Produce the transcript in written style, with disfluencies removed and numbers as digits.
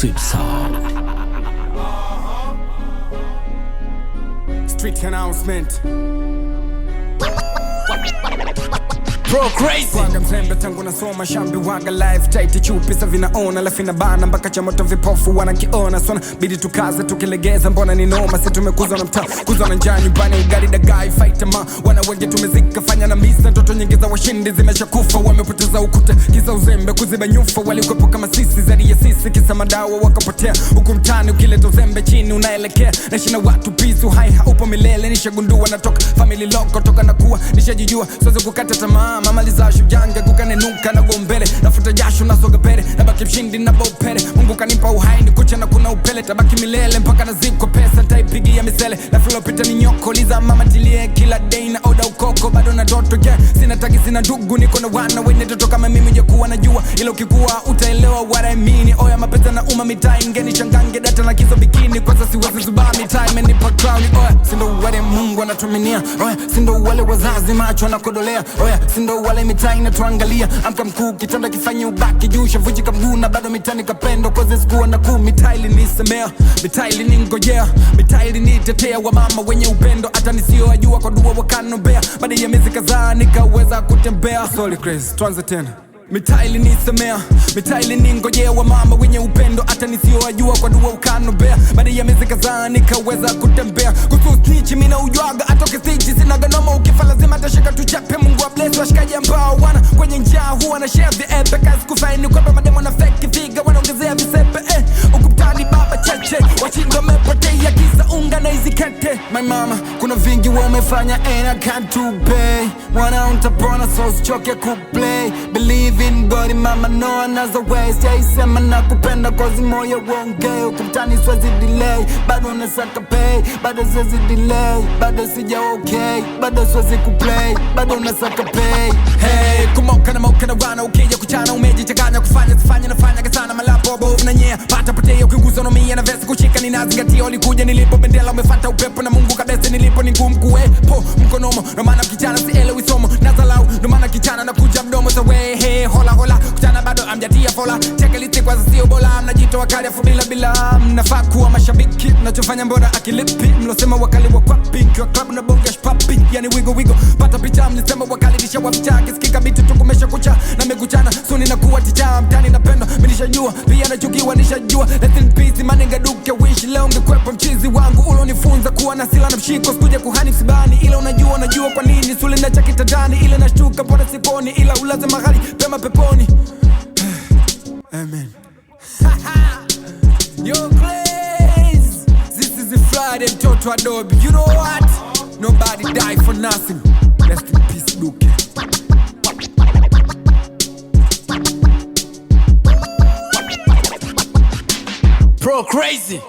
Sweet sound. Street announcement. Pro crazy. Waga mzembe tangu nasoma shambi waga life tight chupi sa vinaona la fina bana mpaka cha moto vipofu wanakiona sona bidi tukaze tukilegeza mbona ni noma si tumekuzwa na mtaa kuzwa na njaa nyumbani ugali dagai fight ma wana wengi tumezika fanya na misa ndoto nyingi za washindi zimeshakufa wamepoteza ukuta kisa uzembe kuziba nyufa walikuwepo kama sisi zaidi ya sisi kisa madawa wakapotea huku mtani ukileta uzembe chini unaelekea naishi na watu peace uhai haupo milele nishagundua natoka family loko toka na kuwa nishajijua siwezi kukata tamaa mama lizashu janga kukanenuka na gombele nafuta jasho na soga pere nabaki mshindi na baupere Mungu kanipa uhai ni kucha na kuna upele tabaki milele mpaka naziko pesa nitaipigia misele na filopita ni nyoko liza mama tilie kila day na oda ukoko bado na doto yeah sina taki sina ndugu niko na wana wene toto kama mimi jakuwa najua ila ukikuwa utaelewa what I mean oya mapesa na umma ingeni changange data na kizo bikini kwa sasa siwezi zubaa mitai menipa crown oya sindo wale Mungu anatuminia oya sindo wale wazazi macho anakodolea oya sindo wale mitai na tuangalia amka mkuu kitanda kifanye ubaki juu shavujika mguu na bado mitani kapendo kwa zesikuwa na kuu mitai linisemea mitai liningojea mitai linitetea wa mama wenye upendo hata nisio ajua kwa dua wakanobea baada ya miezi kadhaa nikaweza kutembea sorry crazy tuanze tena mitai linisemea mitai liningojea wa mama wenye upendo hata nisiowajua kwa dua ukanobea baada ya miezi kadhaa nikaweza kutembea kususnichi mina ujuaga atoke stichi sina ganoma ukifa lazima atashika tuchape Mungu wa bless washikaji ambao wana kwenye njaa huwa na share the epe kazi kufaini kwamba mademo na fake figa wanaongezea visepe ukutani baba cheche wachinga mepotea kisa unga na hizi kete my mama kuna vingi wamefanya and I can't to pay wana untapona so usichoke kuplay believe in God mama no another way siaisema na kupenda kozi moyo wonge ukumtani swezi delay bado nasaka pay bado swezi delay bado sija okay bado swezi kuplay bado nasaka pay hey kumoka na moka na wana ukija kuchana umejichanganya kufanya sifanya nafanya kasana malapo bovu na nyea pata potea ukigusa no mia na vesi kushika ninazingatia ulikuja nilipo bendela umefata upepo na Mungu kabisa nilipo ni ngumu kuwepo mkonomo no maana kichana si elewi somo nazalau no maana kichana na kuja mdomo sa way hey hola hola kutana bado amjatia fola cheke liti kwa sio bola mnajitoa kali afu bila mnafaa kuwa mashabiki mnachofanya mbona akilipi mlosema wakali wa kwapi kwa club na bonga papi yani wigo pata picha mlisema wakali nishawaficha kisikika biti tukumesha kucha na mekuchana suni na kuwa ticha mtani napenda nishajua pia nachukiwa nishajua let in peace maninga duke wish leo ungekwepo mchizi wangu ulonifunza kuwa na sila na mshiko sikuja kuhani msibani ila unajua kwa nini suli na chakita ndani ila nashtuka mbona siponi ila ulaze mahali pema peponi amen yo crazy this is the Friday mtoto Adobe you know what nobody die for nothing rest in peace Duke Pro crazy.